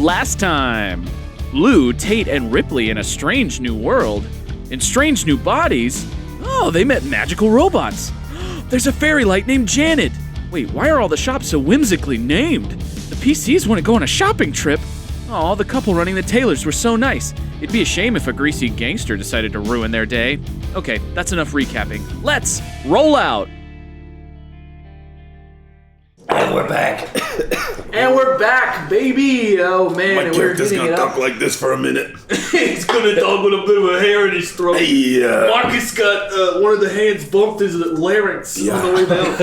Last time, Lou, Tate, and Ripley in a strange new world. In strange new bodies? Oh, they met magical robots. There's a fairy light named Janet. Wait, why are all the shops so whimsically named? The PCs want to go on a shopping trip. Oh, the couple running the tailors were so nice. It'd be a shame if a greasy gangster decided to ruin their day. Okay, that's enough recapping. Let's roll out. And we're back. And we're back, baby! Oh man, My character's gonna talk like this for a minute. He's gonna talk with a bit of a hair in his throat. Hey, Marcus got one of the hands bumped his larynx on the way down.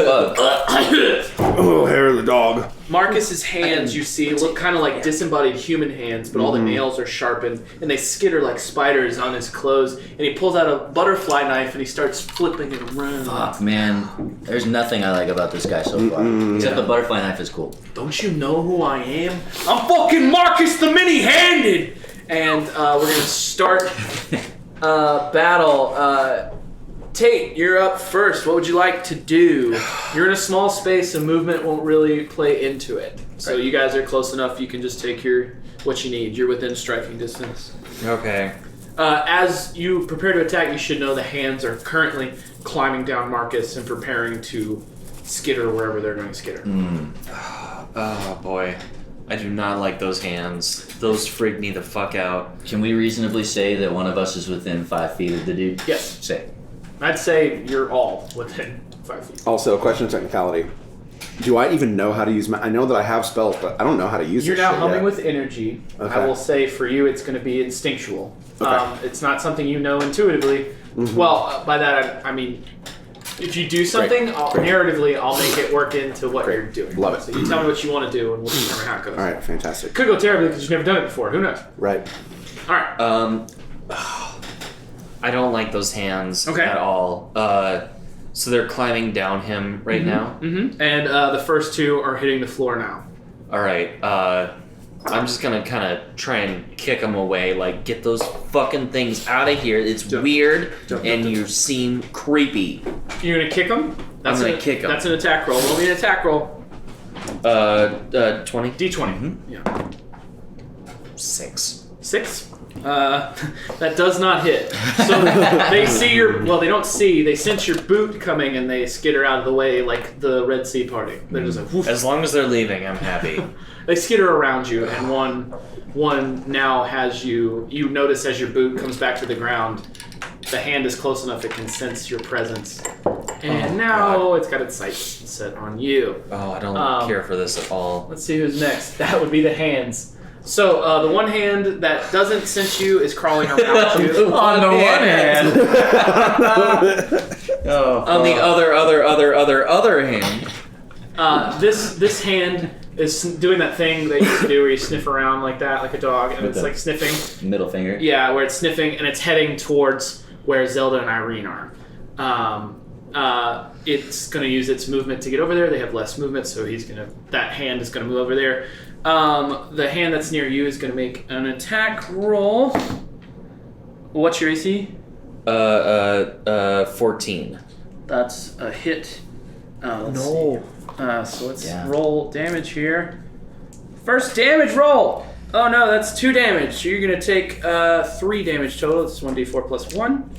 Oh, hair of the dog. Marcus's hands, you see, look kind of like disembodied human hands, but all the nails are sharpened, and they skitter like spiders on his clothes, and he pulls out a butterfly knife, and he starts flipping it around. Fuck, man. There's nothing I like about this guy so far. Except the butterfly knife is cool. Don't you know who I am? I'm fucking Marcus the Many-Handed! And we're gonna start battle. Tate, you're up first. What would you like to do? You're in a small space and movement won't really play into it. So you guys are close enough, you can just take what you need. You're within striking distance. Okay. As you prepare to attack, you should know the hands are currently climbing down Marcus and preparing to skitter wherever they're going to skitter. Oh boy. I do not like those hands. Those freak me the fuck out. Can we reasonably say that one of us is within 5 feet of the dude? Yes. Say. I'd say you're all within 5 feet. Also, a question of technicality. Do I even know how to use I know that I have spells, but I don't know how to use You're this now shit humming yet. with energy. Okay. I will say for you it's going to be instinctual. Okay. It's not something you know intuitively. Mm-hmm. Well, by that I mean, if you do something, narratively, I'll make it work into what you're doing. Love it. So you tell me what you want to do, and we'll determine how it goes. All right, fantastic. Could go terribly because you've never done it before. Who knows? Right. All right. I don't like those hands Okay. at all. So they're climbing down him right now? Mm-hmm. And the first two are hitting the floor now. Alright, I'm just gonna kind of try and kick them away, like, get those fucking things out of here. It's weird, and you seem creepy. You're going to kick them? I'm gonna kick them. That's an attack roll. Roll me an attack roll. 20? D20. Yeah. 6. 6? That does not hit. So they see they don't see, they sense your boot coming and they skitter out of the way like the Red Sea party. They're just like, woof. As long as they're leaving, I'm happy. They skitter around you and one now has you notice as your boot comes back to the ground, the hand is close enough it can sense your presence. And now it's got its sights set on you. Oh, I don't care for this at all. Let's see who's next. That would be the hands. So the one hand that doesn't sense you is crawling around you. On the one hand. On the other hand. This hand is doing that thing they used to do where you sniff around like that, like a dog, and it's like sniffing. Middle finger. Yeah, where it's sniffing and it's heading towards where Zelda and Irene are. It's going to use its movement to get over there. They have less movement, so that hand is going to move over there. The hand that's near you is going to make an attack roll. What's your AC? 14. That's a hit. Let's see. So let's roll damage here. First damage roll! Oh no, that's 2 damage. So you're going to take 3 damage total. It's 1d4 plus 1.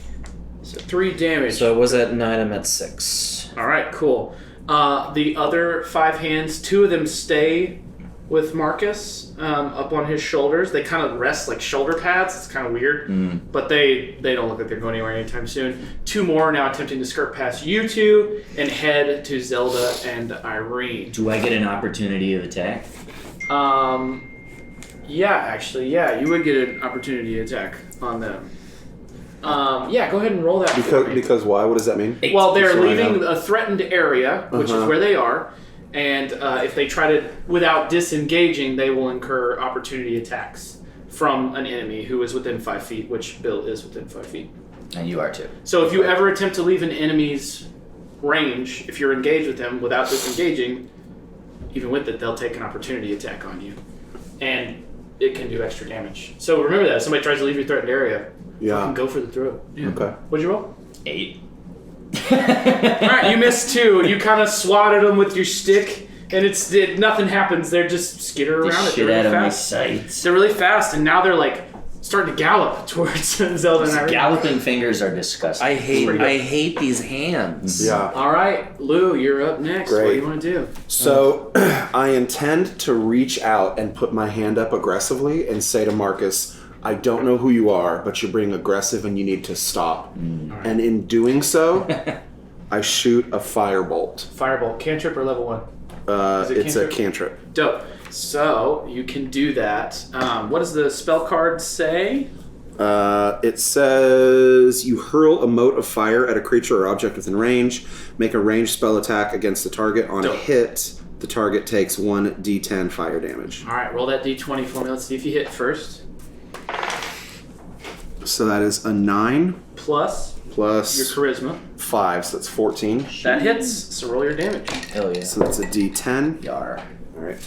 So 3 damage. So it was at 9, I'm at 6. Alright, cool. The other 5 hands, 2 of them stay with Marcus up on his shoulders. They kind of rest like shoulder pads. It's kind of weird. But they don't look like they're going anywhere anytime soon. 2 more are now attempting to skirt past you two and head to Zelda and Irene. Do I get an opportunity of attack? Yeah, you would get an opportunity attack on them. Yeah, go ahead and roll that for me. Because why? What does that mean? Well, they're leaving a threatened area, which is where they are, and if they try to, without disengaging, they will incur opportunity attacks from an enemy who is within 5 feet, which Bill is within 5 feet. And you are too. So if you ever attempt to leave an enemy's range, if you're engaged with them without disengaging, even with it, they'll take an opportunity attack on you. And it can do extra damage. So remember that. If somebody tries to leave your threatened area, fucking go for the throw. Yeah. Okay. What'd you roll? 8. Alright, you missed 2. You kind of swatted them with your stick, and nothing happens. They're just skitter around. Shit They're out really of my fast. sights. They're really fast, and now they're like starting to gallop towards Zelda and Irene. Galloping fingers are disgusting. I hate these hands. Yeah. All right, Lou, you're up next. What do Great. you want to do? So I intend to reach out and put my hand up aggressively and say to Marcus, I don't know who you are, but you're being aggressive and you need to stop. Right. And in doing so, I shoot a firebolt. Firebolt, cantrip or level 1? It's a cantrip. Dope. So you can do that. What does the spell card say? It says you hurl a mote of fire at a creature or object within range. Make a ranged spell attack against the target. On a hit, the target takes 1d10 fire damage. All right, roll that d20 for me. Let's see if you hit first. So that is a 9 Plus plus your charisma. 5, so that's 14. That hits. So roll your damage. Hell yeah. So that's a d10. Yar. All right.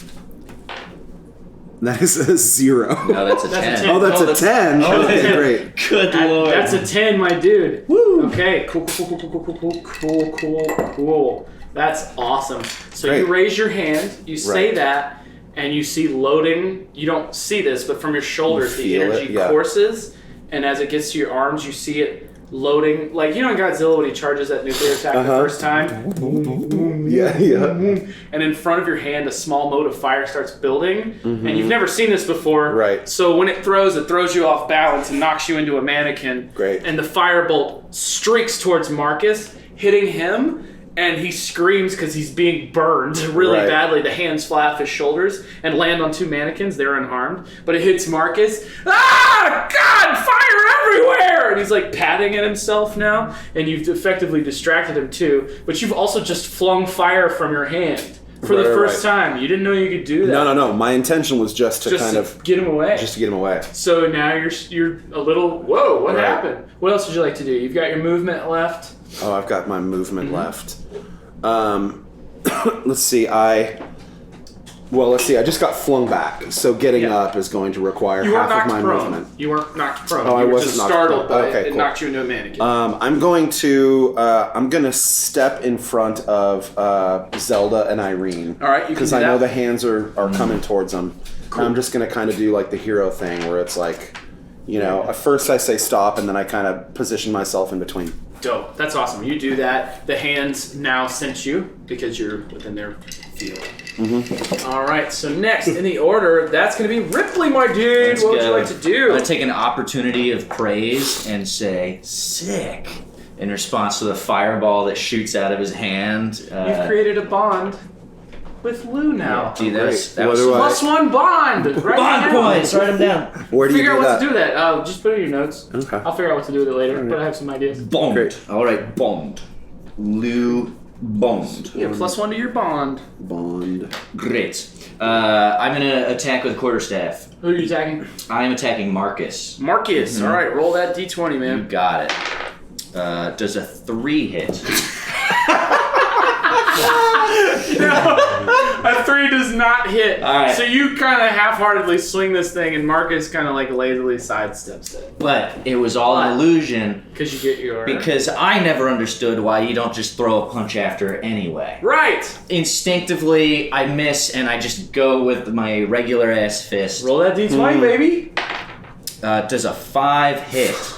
That is a 0. No, that's a That's a 10. 10. Oh, that's a 10. Okay, great. Good lord. That's a 10, my dude. Woo! Okay, cool. That's awesome. So you Great. raise your hand, you say Right. that, and you see loading. You don't see this, but from your shoulders, the feel it, energy yeah. courses, and as it gets to your arms, you see it loading. Like, you know in Godzilla when he charges that nuclear attack the first time? Yeah. And in front of your hand, a small mote of fire starts building, and you've never seen this before. Right. So when it throws you off balance and knocks you into a mannequin. Great. And the firebolt streaks towards Marcus, hitting him, and he screams because he's being burned really Right. badly. The hands fly off his shoulders and land on 2 mannequins. They're unharmed. But it hits Marcus. Ah! God! Fire everywhere! And he's like patting at himself now. And you've effectively distracted him too. But you've also just flung fire from your hand for the Right, first right. time. You didn't know you could do that. No. My intention was just to Just to get him away. just to get him away. So now you're a little, whoa, what Right. happened? What else would you like to do? You've got your movement left. Oh, I've got my movement left. Let's see. I just got flung back, so getting Yeah. up is going to require You weren't half of knocked my prone. movement. You weren't knocked prone. Oh, I you were wasn't just knocked startled prone. by Okay, it. It cool. knocked you into a mannequin. I'm going to step in front of Zelda and Irene. All right, you can because do I know that. the hands are coming towards them. Cool. I'm just going to kind of do like the hero thing where it's like, at first I say stop and then I kind of position myself in between. Dope. That's awesome. You do that. The hands now sense you because you're within their field. All right. So next in the order, that's going to be Ripley, my dude. Let's what would you go. like to do? I'm going to take an opportunity of praise and say, sick, in response to the fireball that shoots out of his hand. You've created a bond with Lou now. Gee, that was What do I- Plus 1 bond. Right Bond now. points! Write them down. Where do you Figure do out that? what to do with that. Just put it in your notes. Okay. I'll figure out what to do with it later, but I have some ideas. Bond. Great. All right, Bond. Lou Bond. Yeah, plus 1 to your bond. Bond. Great. I'm going to attack with quarterstaff. Who are you attacking? I am attacking Marcus. Marcus. All right, roll that d20, You man. got it. Does a 3 hit? A 3 does not hit. All right. So you kind of half-heartedly swing this thing, and Marcus kind of like lazily sidesteps it But it was all an illusion because you get your because I never understood why you don't just throw a punch after it anyway. right. Instinctively, I miss and I just go with my regular ass fist. Roll that d20, baby. Does a 5 hit?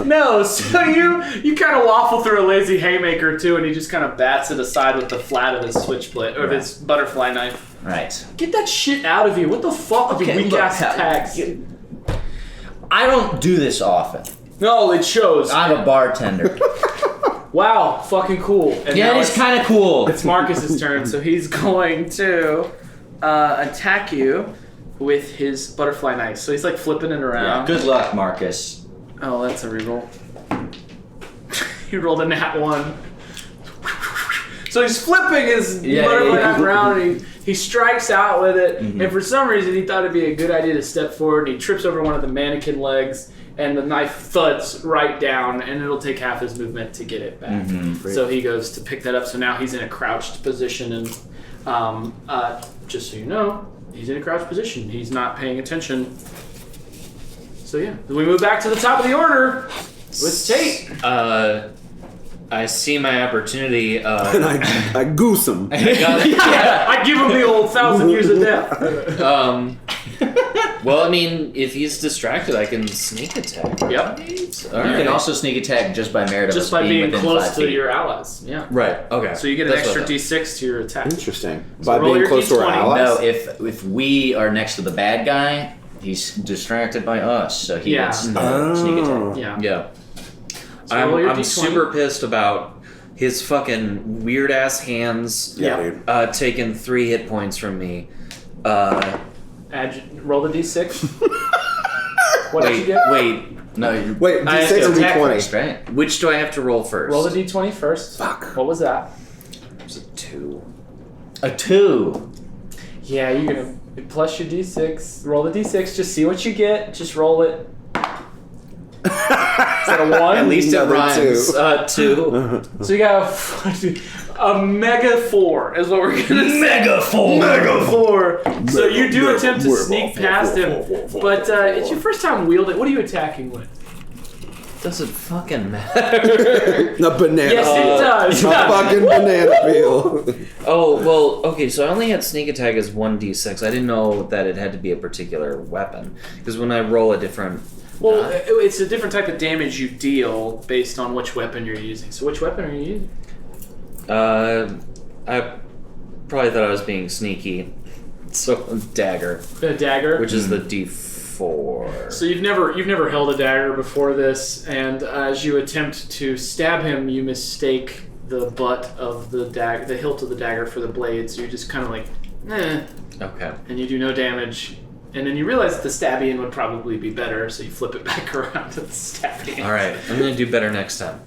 No, so you kind of waffle through a lazy haymaker too, and he just kind of bats it aside with the flat of his switchblade or his butterfly knife. Right. Get that shit out of you! What the fuck with Okay, weak look, ass pal, attacks? I don't do this often. No, it shows. I'm a bartender. Wow, fucking cool. And Yeah, now it is kind of cool. It's Marcus's turn, so he's going to attack you with his butterfly knife. So he's like flipping it Yeah, around. good luck, Marcus. Oh, that's a reroll. He rolled a nat 1. So he's flipping his butterfly knife around, and he strikes out with it. And for some reason, he thought it'd be a good idea to step forward, and he trips over one of the mannequin legs, and the knife thuds right down, and it'll take half his movement to get it back. So he goes to pick that up. So now he's in a crouched position, and just so you know, he's in a crouched position. He's not paying attention. So yeah, we move back to the top of the order with Tate. I I see my opportunity. And I goose him. I give him the old 1,000 years of death. Well, I mean, if he's distracted, I can sneak attack. Yep. All You right. can also sneak attack just by merit of Just us by being within close 5 to feet. your allies. Yeah. Right. Okay. So you get an That's extra what I D6 to your attack. Interesting. So By roll being your close to our D20. allies? No, if we are next to the bad guy, he's distracted by us, so he Yeah. gets sneak attack. Yeah. Yeah. So roll your I'm D20. super pissed about his fucking weird ass hands Yeah, Yeah. dude. taking 3 hit points from me. Roll the D6. What did you get? Wait. No, you Wait, I have D6 to or attack D20? first, right? Which do I have to roll first? Roll the D20 first. Fuck. What was that? It's a 2. A 2. Yeah, you're gonna plus your D6. Roll the D6. Just see what you get. Just roll it. Is that a 1? At least it Another rhymes. 2. 2. So you got a mega 4 is what we're gonna say. Mega 4. Mega 4. So you do Mega attempt to 4. sneak past him, but it's your first time wielding. What are you attacking with? Doesn't fucking matter. A banana. Yes, it does. A fucking banana peel. Oh, well, okay, so I only had sneak attack as 1d6. I didn't know that it had to be a particular weapon. Because when I roll a different... Well, it's a different type of damage you deal based on which weapon you're using. So which weapon are you using? I probably thought I was being sneaky. So, dagger. The dagger. Which is the d4. So you've never held a dagger before this, and as you attempt to stab him, you mistake the butt of the hilt of the dagger for the blade. So you're just kind of like, Okay. and you do no damage. And then you realize that the stabby would probably be better, so you flip it back around to the stabby. Alright, I'm gonna do better next time.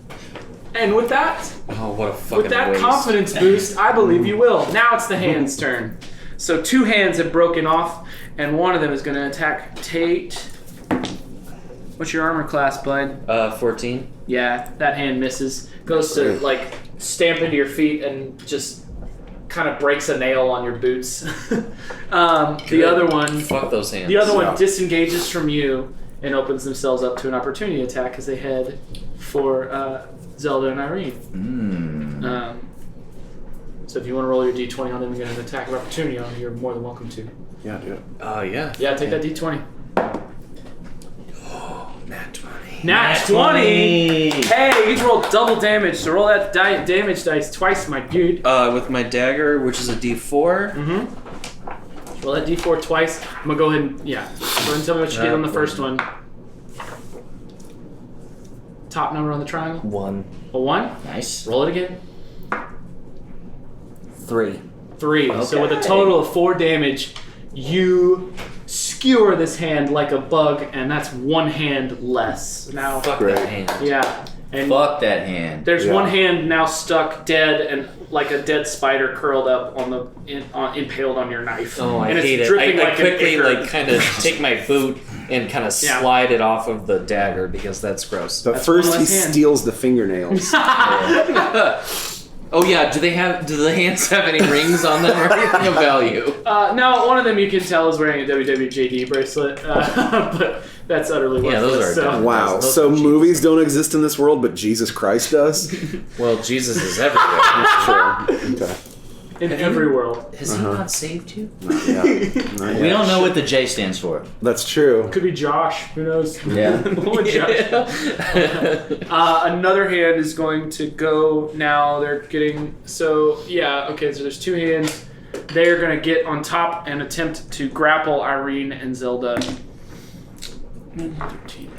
And with that, Oh, what a fucking with that waste. confidence boost, I believe you will. Now it's the hand's turn. So 2 hands have broken off, and one of them is going to attack Tate. What's your armor class, bud? 14. Yeah, that hand misses. Goes to like stamp into your feet and just kind of breaks a nail on your boots. The other one, Fuck those hands. the other one disengages from you and opens themselves up to an opportunity attack as they head for Zelda and Irene. So if you want to roll your D20 on them and get an attack of opportunity on them, you're more than welcome to. Yeah, dude. Yeah. Yeah, take that D20. Nat 20. Nat 20! Hey, you get to roll double damage, so roll that damage dice twice, my dude. With my dagger, which is a d4. Roll that D4 twice. I'm gonna go ahead and, go ahead and tell me what you get on the first one. Top number on the triangle? 1. A 1? Nice. Roll it again. 3. 3. So with a total of 4 damage, you skewer this hand like a bug, and that's 1 hand less. Now, Fuck Great. that hand. yeah. And Fuck that hand. there's 1 hand now stuck dead and like a dead spider curled up on the impaled on your knife. Oh, I and hate it's it. dripping I like quickly an ichor. kind of take my boot and kind of Yeah. slide it off of the dagger because that's gross. But That's first one he less hand. steals the fingernails. Oh yeah, do the hands have any rings on them or anything of value? No, one of them you can tell is wearing a WWJD bracelet, but that's utterly Yeah, those worthless. are so. dumb. Wow. Those So are cheap. movies don't exist in this world, but Jesus Christ does? Well, Jesus is everywhere. Sure. Okay. In every world. Has he not saved you? Yeah. Not We yet. don't know what the J stands for. That's true. Could be Josh. Who knows? Yeah. What Josh? Another hand is going to go now. They're getting so there's 2 hands. They're going to get on top and attempt to grapple Irene and Zelda. 13.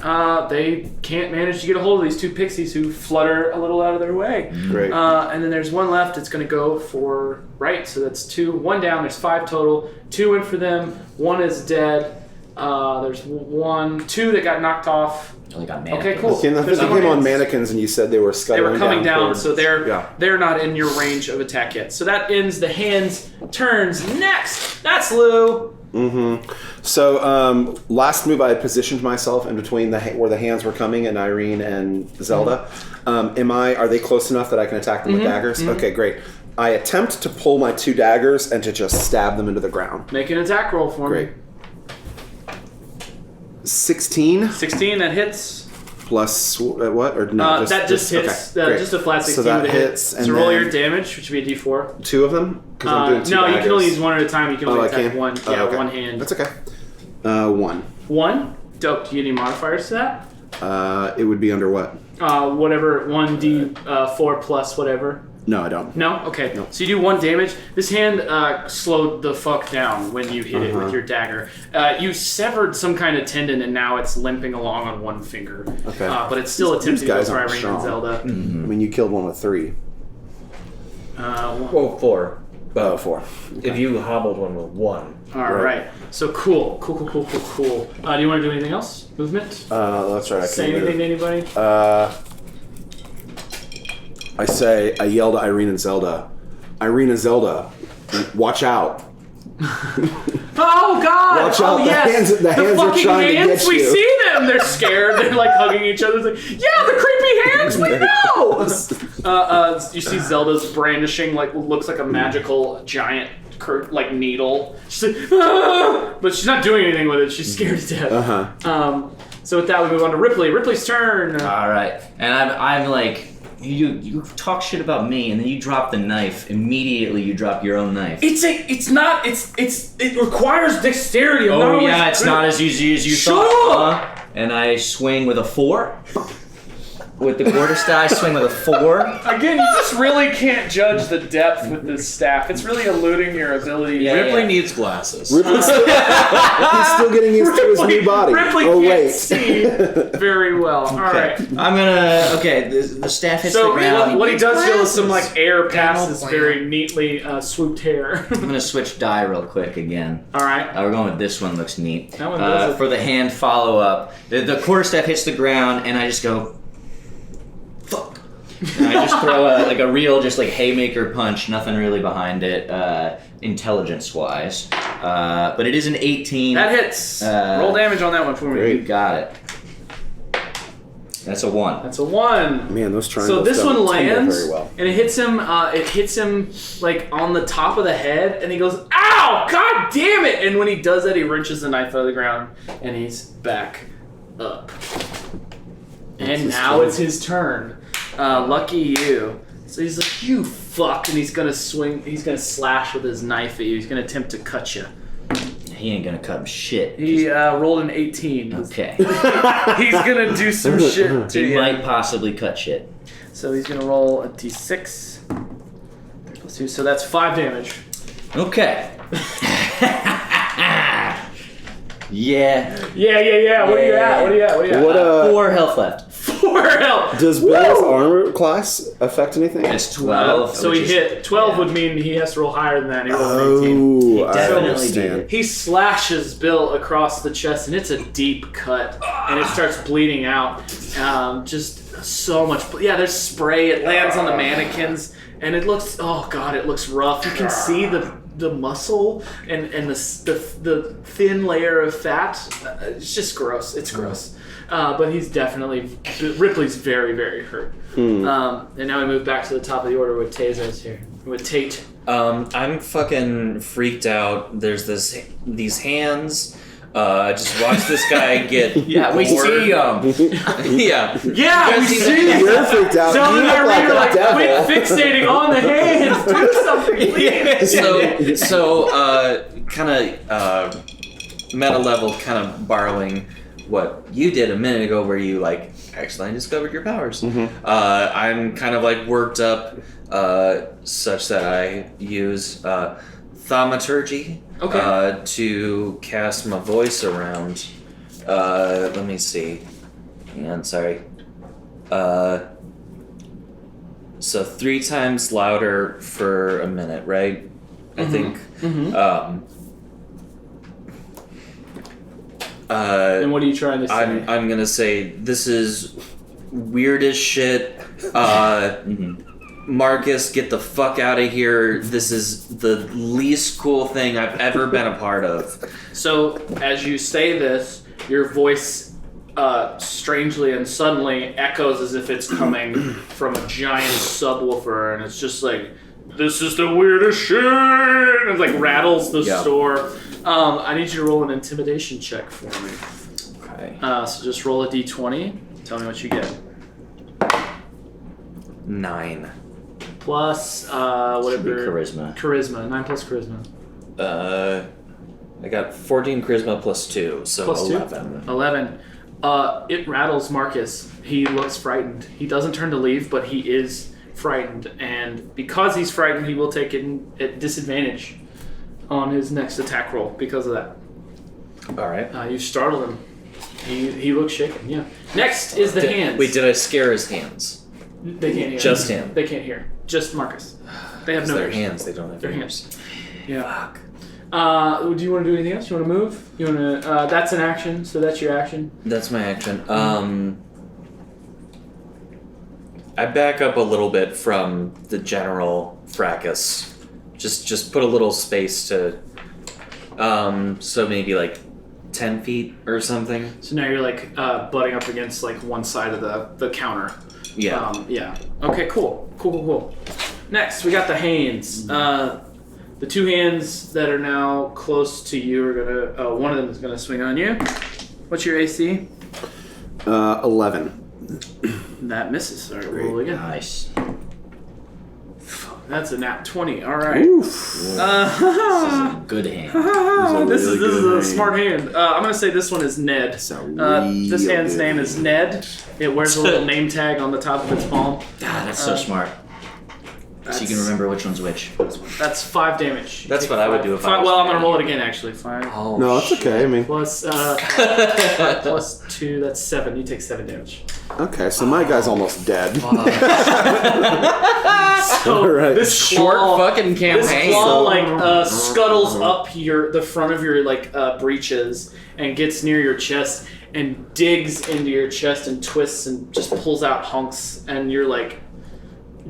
They can't manage to get a hold of these 2 pixies who flutter a little out of their way. Great. And then there's 1 left. It's going to go for right. So that's 2. 1 down. There's 5 total. 2 in for them. 1 is dead. There's 2 that got knocked off. Only got mannequins. Okay, cool. I think There's they more came on hands. mannequins and you said they were They scuttling were coming down, towards- so they're Yeah. not in your range of attack yet. So that ends the hands' turns. Next, that's Lou. So last move I had positioned myself in between where the hands were coming and Irene and Zelda. Are they close enough that I can attack them with daggers? Okay, great. I attempt to pull my 2 daggers and to just stab them into the ground. Make an attack roll for Great. me. 16. 16, that hits. plus what? Or no? That just hits. Okay, just a flat 16 so that with a hit. hits. And So roll then your damage, which would be a d4. 2 of them? 'Cause I'm doing 2 no, you can only daggers. use one at a time. You can only I attack can? one. Oh, Yeah, okay. one hand. That's okay. 1. 1? Dope. Do you get any modifiers to that? It would be under what? Whatever. 1d4 plus whatever. No, I don't. No? Okay. No. So you do 1 damage. This hand slowed the fuck down when you hit it with your dagger. You severed some kind of tendon and now it's limping along on one finger. Okay. But it's still attempting to go guys for aren't Irene strong. and Zelda. I mean, you killed one with 3. Well, 4. Oh, 4. If you hobbled one with 1. Alright. So cool. Cool. Do you want to do anything else? Movement? That's right. I Say anything to anybody? I yell to Irene and Zelda. Irene and Zelda, watch out. Oh God! Watch out, oh, the yes. hands- the hands are fucking trying to hands, get we you. see them. They're scared. They're like hugging each other. It's like, yeah, the creepy hands. We know. You see Zelda's brandishing like looks like a magical giant like needle. She's like, ah! But she's not doing anything with it. She's scared to death. So with that, we move on to Ripley. Ripley's turn. All right, and I'm like, you talk shit about me, and then you drop the knife. Immediately, you drop your own knife. It requires dexterity. I'm not Oh always yeah, it's good. not as easy as you Shut thought. up! And I swing with a 4. With the quarterstaff, I swing with a 4. Again, you just really can't judge the depth with this staff. It's really eluding your ability. Yeah, Ripley yeah. needs glasses. Ripley's he's still getting used to his new body. Ripley oh, can't wait. see very well. All right. I'm gonna. Okay, the staff hits So the ground. what he does feel is some like air passes plan. very neatly swooped hair. I'm gonna switch die real quick again. All right. We're going with this one. Looks neat. That one does it. For the hand follow up, the quarterstaff hits the ground, and I just go, fuck. And I just throw a real just like haymaker punch. Nothing really behind it, intelligence wise. But it is an 18. That hits. Roll damage on that one for me. You got it. That's a 1. That's a 1. Man, those triangles So this don't one tumble lands, very well. and it hits him. It hits him like on the top of the head, and he goes, "Ow! God damn it!" And when he does that, he wrenches the knife out of the ground, and he's back up. And now it's his turn. Lucky you. So he's like, "You fuck!" And he's gonna swing. He's gonna slash with his knife at you. He's gonna attempt to cut you. He ain't gonna cut shit. He rolled an 18. Okay. He's gonna do some shit to He you. might possibly cut shit. So he's gonna roll a d6. 3 plus 2, so that's 5 damage. Okay. Yeah. Yeah. What are you at? What 4 health left. 4 health. does Bill's armor class affect anything? It's 12. So which he is- hit. 12 yeah. would mean he has to roll higher than that. He rolled an 18. Oh, I definitely understand. He slashes Bill across the chest, and it's a deep cut, and it starts bleeding out. Just so much. Yeah, there's spray. It lands on the mannequins, and it looks. Oh God, it looks rough. You can see the muscle and the thin layer of fat. It's just gross. It's gross. But he's definitely Ripley's very, very hurt. And now we move back to the top of the order with Teza's here. With Tate. I'm fucking freaked out. There's these hands. Just watch this guy get. Yeah, we bored. see Yeah. Yeah, we see. You're freaked out. Zelda You and look Irene are like like, a quit devil. fixating on the hands. Do something, please. So kind of meta level, kind of borrowing what you did a minute ago, where you like actually discovered your powers. I'm kind of like worked up, such that I use thaumaturgy to cast my voice around. Let me see. Hang on, sorry. So 3 times louder for a minute, right? I think. And what are you trying to say? I'm gonna say this is weird as shit. Marcus, get the fuck out of here. This is the least cool thing I've ever been a part of. So as you say this, your voice strangely and suddenly echoes as if it's coming from a giant subwoofer, and it's just like, this is the weirdest shit, and it like rattles the store. I need you to roll an intimidation check for me. Okay. So just roll a d20. Tell me what you get. 9. Plus, Should be whatever. charisma. Charisma. 9 plus charisma. I got 14 charisma plus 2, so Plus 2? 11. 11. It rattles Marcus. He looks frightened. He doesn't turn to leave, but he is frightened. And because he's frightened, he will take it at disadvantage on his next attack roll because of that. All right. You startled him. He looks shaken, yeah. Next is the hands. Wait, did I scare his hands? They can't hear. Just him. They can't hear. Just Marcus. They have It's no their ears. hands. They don't have Their ears. hands. Yeah. Fuck. Do you want to do anything else? You want to move? You want to? That's an action, so that's your action. That's my action. I back up a little bit from the general fracas. Just put a little space to, so maybe like 10 feet or something. So now you're like butting up against like one side of the counter. Yeah. Yeah. Okay. Cool. Next, we got the hands. The two hands that are now close to you are gonna. One of them is gonna swing on you. What's your AC? 11. That misses. All right, roll again. Nice. That's a nat 20. All right. Good hand. This is a smart hand. I'm gonna say this one is Ned. This hand's name is Ned. It wears a little name tag on the top of its palm. God, that's so smart. So you can remember which one's which. That's 5 damage. You That's take what I would do if I was Well, I'm gonna Ned. roll it again. Actually, 5 Oh, No, that's okay. I mean, plus 5 plus 2. That's 7. You take 7 damage. okay, so my guy's almost dead. So All right. this Short claw, fucking this campaign. claw scuttles up the front of your breeches and gets near your chest and digs into your chest and twists and just pulls out hunks, and you're like,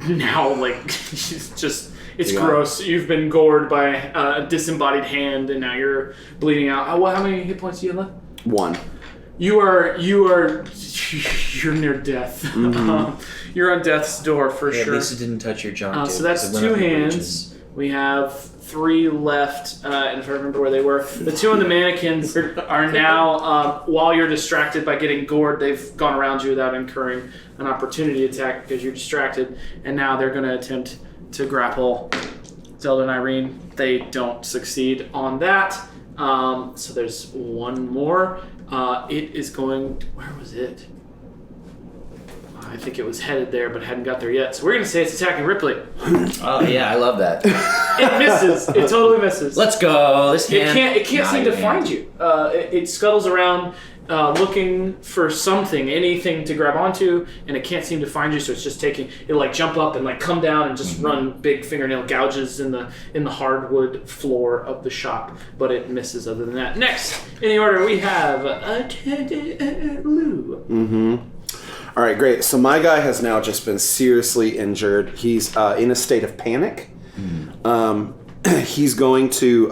now it's Yeah. gross. You've been gored by a disembodied hand, and now you're bleeding out. How many hit points do you have left? 1. You're near death. You're on death's door for Hey, sure. At least it didn't touch your junk. So dude, that's 'cause it went 2 up your hands. bridges. We have 3 left, and if I remember where they were, the 2 on the mannequins are now, while you're distracted by getting gored, they've gone around you without incurring an opportunity attack because you're distracted, and now they're going to attempt to grapple Zelda and Irene. They don't succeed on that. So there's one more. It is going... Where was it? I think it was headed there, but hadn't got there yet. So we're going to say it's attacking Ripley. Oh yeah, I love that. It misses. It totally misses. Let's go. This hand. It can't seem to find you. It scuttles around looking for something, anything to grab onto, and it can't seem to find you. So it's just it'll like jump up and like come down and just run big fingernail gouges in the hardwood floor of the shop, but it misses. Other than that, next in the order we have Lou. All right, great. So my guy has now just been seriously injured. He's in a state of panic. He's going to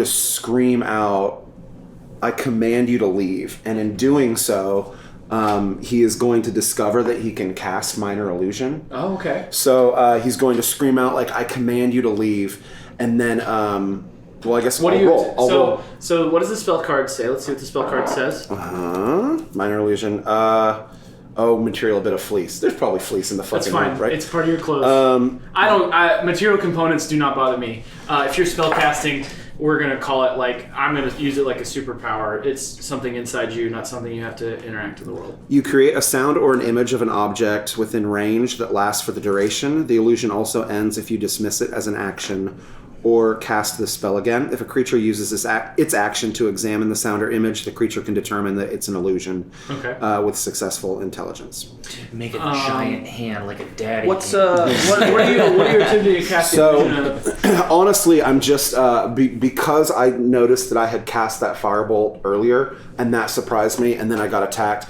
scream out, "I command you to leave!" And in doing so, he is going to discover that he can cast minor illusion. Oh, okay. So he's going to scream out like, "I command you to leave!" And then, well, I guess What do I'll you roll. I'll roll. So what does the spell card say? Let's see what the spell card says. Minor illusion. Material, a bit of fleece. There's probably fleece in the That's fucking fine. room, right? It's part of your clothes. Material components do not bother me. If you're spell casting, we're gonna call it I'm gonna use it like a superpower. It's something inside you, not something you have to interact with the world. You create a sound or an image of an object within range that lasts for the duration. The illusion also ends if you dismiss it as an action or cast the spell again. If a creature uses its action to examine the sound or image, the creature can determine that it's an illusion with successful intelligence. Make a giant hand like a daddy. What are you attempting to cast? So, honestly, I'm just because I noticed that I had cast that firebolt earlier, and that surprised me, and then I got attacked.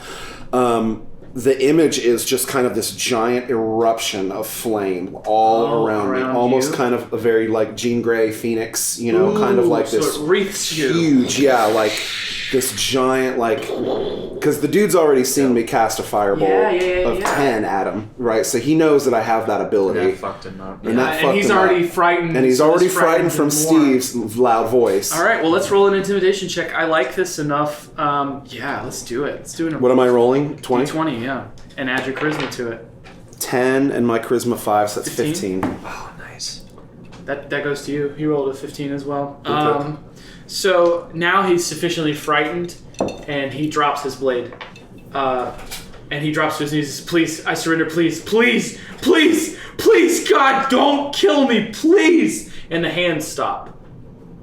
The image is just kind of this giant eruption of flame all around me, almost you? kind of a very like Jean Grey Phoenix, kind of like so this it wreaths you. huge, like this giant, like Because the dude's already seen me cast a fireball of 10 at him, right? So he knows that I have that ability. That fucked him up. And, that and fucked he's him already up. frightened. And he's so already this frightened from frightens him more. Steve's loud voice. All right, well, let's roll an intimidation check. I like this enough. Yeah, let's do it. Let's do it. What am I rolling? 20? 20, yeah. And add your charisma to it. 10 and my charisma 5, so that's 15. Oh, nice. That goes to you. He rolled a 15 as well. Okay. So now he's sufficiently frightened, and he drops his blade. And he drops to his knees. Please, I surrender. Please, please, please, please, God, don't kill me, please. And the hands stop,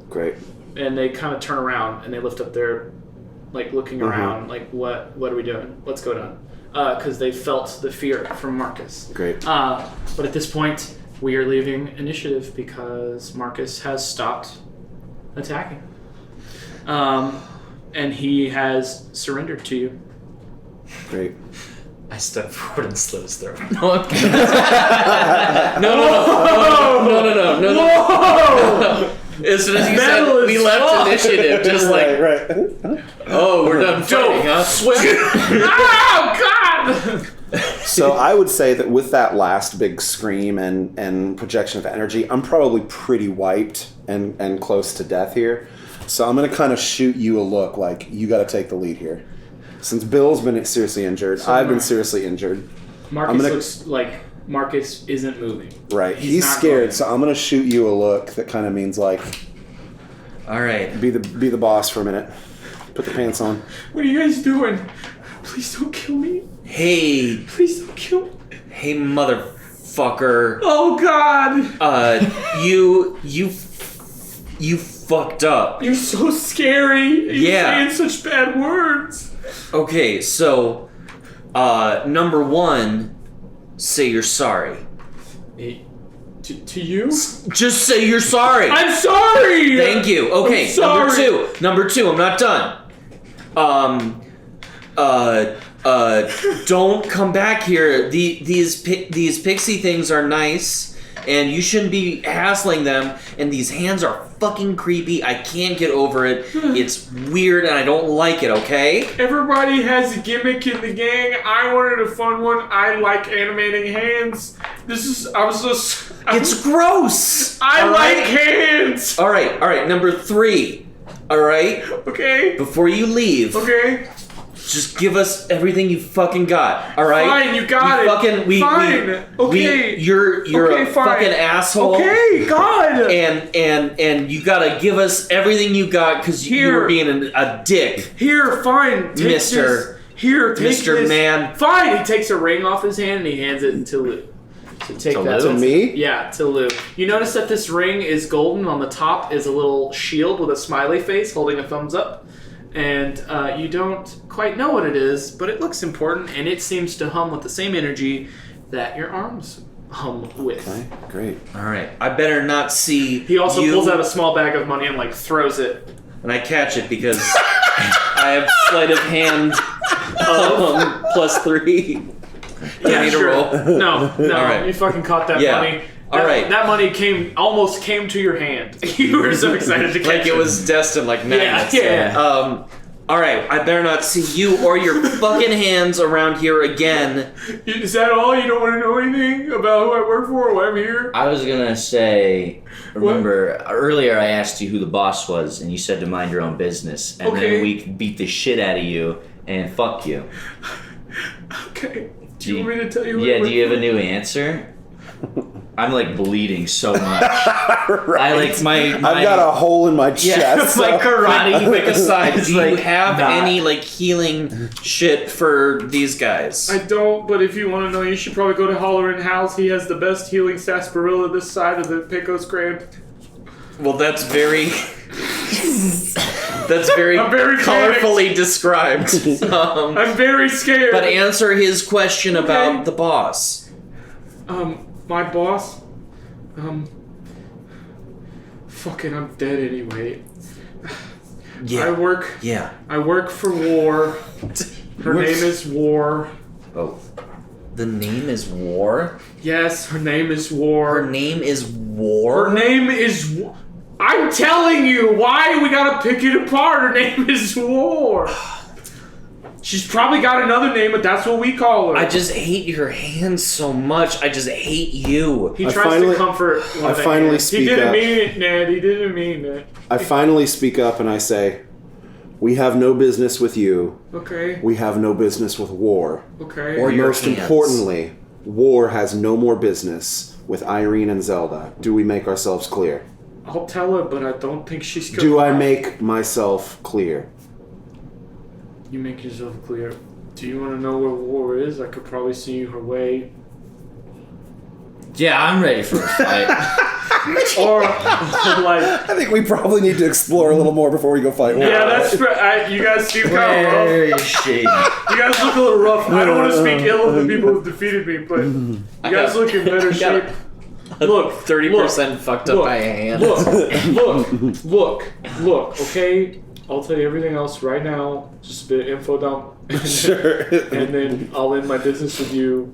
Great. and they kind of turn around and they lift up their, like looking around, like what are we doing? What's going on? Because they felt the fear from Marcus. Great. But at this point, we are leaving initiative because Marcus has stopped attacking. And he has surrendered to you. Great. I step forward and slit his throat. No! As soon as you Metal said is we left initiative, just like, right. oh, we're done fighting, huh? Oh, God! So I would say that with that last big scream and projection of energy, I'm probably pretty wiped and close to death here. So I'm going to kind of shoot you a look like you got to take the lead here. Since Bill's been seriously injured, I've been seriously injured. Marcus looks like Marcus isn't moving. Right. He's not scared, moving. so I'm going to shoot you a look that kind of means like All right. be the boss for a minute. Put the pants on. What are you guys doing? Please don't kill me. Hey, Please don't kill me. hey, motherfucker. Oh, God! You fucked up. You're so scary. You're Yeah. saying such bad words. Okay, so, number one, say you're sorry. To you? Just say you're sorry. I'm sorry! Thank you. Okay, I'm sorry. Number two, I'm not done. Don't come back here. These pixie things are nice, and you shouldn't be hassling them. And these hands are fucking creepy. I can't get over it. It's weird, and I don't like it. Okay? Everybody has a gimmick in the gang. I wanted a fun one. I like animating hands. It's gross. I All like right? hands. All right. Number three. All right. Okay. Before you leave, Okay. just give us everything you fucking got. All right. Fine, you got it. Fine. Okay. You're Okay, a fine. fucking asshole. Okay, God. And you gotta give us everything you got because you Here. were being a dick. Here, fine. Take Mister. this. Here, take Mr. this. Man. Fine. He takes a ring off his hand and he hands it to Lou. So take that. To me? Yeah, to Lou. You notice that this ring is golden. On the top is a little shield with a smiley face holding a thumbs up. And you don't quite know what it is, but it looks important, and it seems to hum with the same energy that your arms hum with. Okay, great. All right. I better not see. He also you, pulls out a small bag of money and like throws it. and I catch it because I have sleight of hand +3. Do I need to roll? No, All right. you fucking caught that Yeah. money. All right. That money almost came to your hand. You were so excited to catch Like it was destined, like magnets. Yeah. All right. I better not see you or your fucking hands around here again. Is that all? You don't want to know anything about who I work for or why I'm here? I was gonna say, remember earlier I asked you who the boss was, and you said to mind your own business, and Okay. then we beat the shit out of you and fuck you. Okay. Do you want me to tell you? Yeah, do you have a new answer? I'm like bleeding so much. I like my I've got a hole in my chest. my so- karate. Quick aside, do you like have not- any like healing shit for these guys? I don't, but if you want to know, you should probably go to Hollerin' House. He has the best healing sarsaparilla this side of the Pecos Grand. Well, that's very. That's very, I'm very colorfully described. I'm very scared. But answer his question about the boss. My boss, fucking, I'm dead anyway. Yeah. I work for War. Her name is War. Oh, The name is War? Yes, her name is War. Her name is War? Her name is. I'm telling you why we gotta pick it apart. Her name is War. She's probably got another name, but that's what we call her. I just hate your hands so much. I just hate you. He tries to comfort one of the finally hands. speak He didn't up. mean it, Ned. He didn't mean it. I finally speak up and I say, we have no business with you. Okay. We have no business with war. Okay. Or your Most hands. importantly, war has no more business with Irene and Zelda. Do we make ourselves clear? I'll tell her, but I don't think she's good. Do I make myself clear? You make yourself clear. Do you want to know where war is? I could probably see her way. Yeah, I'm ready for a fight. Or, like... I think we probably need to explore a little more before we go fight war. Yeah, that's right. You guys seem kind of rough. Very shady. You guys look a little rough. I don't want to speak ill of the people who've defeated me, but you guys look in better shape. Look, 30% fucked up by a hand. Look, okay? I'll tell you everything else right now. Just a bit of info dump. Sure. And then I'll end my business with you.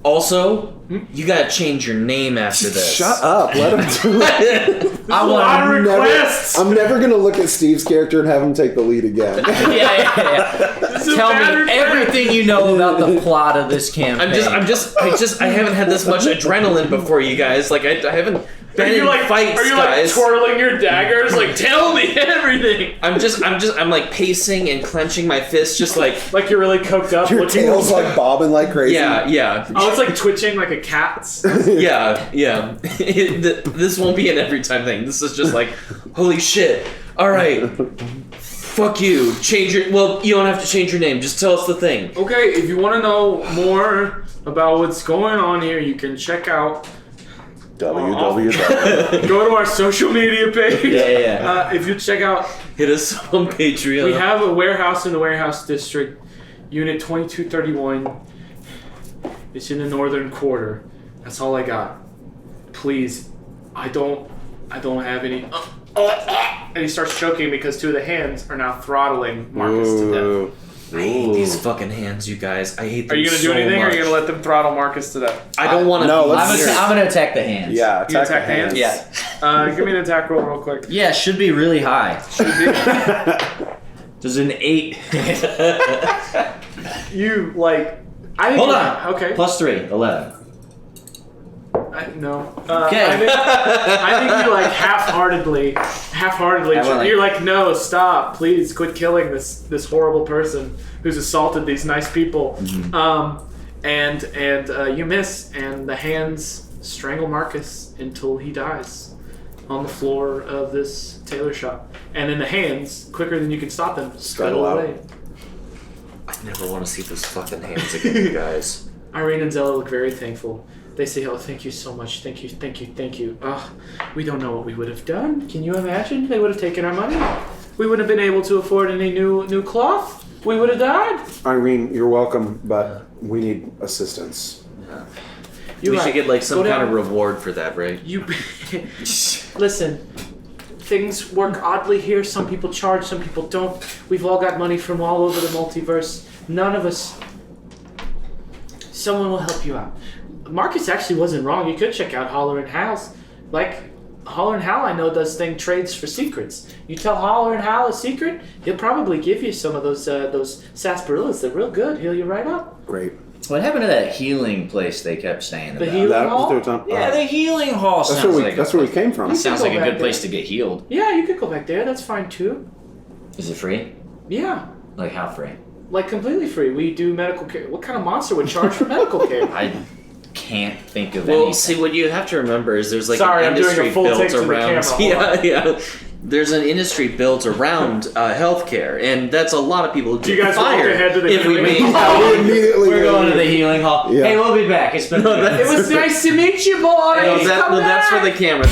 Also, you gotta change your name after this. Shut up. Let him do it. I A lot of want requests! I'm never going to look at Steve's character and have him take the lead again. yeah. This is a Tell bad me request. everything you know about the plot of this campaign. I haven't had this much adrenaline before, you guys. Like, I haven't Are been you in like, fights, are you guys. like twirling your daggers? Like, tell me everything! I'm like pacing and clenching my fists, just like, Like you're really coked up. Your looking tail's like bobbing like crazy. yeah. Oh, it's like twitching like a cat's. Yeah. This won't be an every time thing. This is just like, holy shit. All right. Fuck you. Change your. Well, you don't have to change your name. Just tell us the thing. Okay, if you want to know more about what's going on here, you can check out. www. Go to our social media page. Yeah. If you check out, Hit us on Patreon. we have a warehouse in the warehouse district, Unit 2231. It's in the northern quarter. That's all I got. Please, I don't have any. And he starts choking because two of the hands are now throttling Marcus to death. Ooh. I hate these fucking hands, you guys. I hate them Are you gonna so do anything, or are you much. gonna let them throttle Marcus to death? I don't want to. No, be let's- here. I'm gonna attack the hands. Yeah, You attack the hands? Yeah. Give me an attack roll real quick. Yeah, should be really high. Does an 8? You like? I think Hold on. Okay. +3, 11. No. Okay. I think you like half-heartedly. I went like- You're like, no, stop, please, quit killing this horrible person who's assaulted these nice people. And you miss, and the hands strangle Marcus until he dies on the floor of this tailor shop. And then the hands, quicker than you can stop them, scuttle out. away. I never want to see those fucking hands again, you guys. Irene and Zella look very thankful. They say, oh, thank you so much. Thank you. We don't know what we would have done. Can you imagine? They would have taken our money. We wouldn't have been able to afford any new cloth. We would have died. Irene, you're welcome, but we need assistance. You're We right. should get like some Go kind down. of reward for that, right? You listen. Things work oddly here. Some people charge, some people don't. We've all got money from all over the multiverse. None of us. Someone will help you out. Marcus actually wasn't wrong. You could check out Holler and Hal's. Like Holler and Hal, I know does trades for secrets. You tell Holler and Hal a secret, he'll probably give you some of those sarsaparillas. They're real good. Heal you right up. Great. What happened to that healing place they kept saying The about? healing That was hall. their time. Yeah, the healing hall That's sounds where we. like That's where we came from. sounds go like a back good there. place to get healed. Yeah, you could go back there. That's fine too. Is it free? Yeah, Like how free? like completely free. We do medical care. What kind of monster would charge for medical care? I can't think of Well, anything. see, what you have to remember is there's like Sorry, an I'm doing a industry full built take to the around. camera. Hold Yeah. There's an industry built around healthcare, and that's a lot of people. Do you guys walk fired ahead to the if we healing made. hall? We immediately. We're going to the healing hall. Yeah. Hey, we'll be back. It's been No, It was nice to meet you, boys. No, Come that's for back. the camera.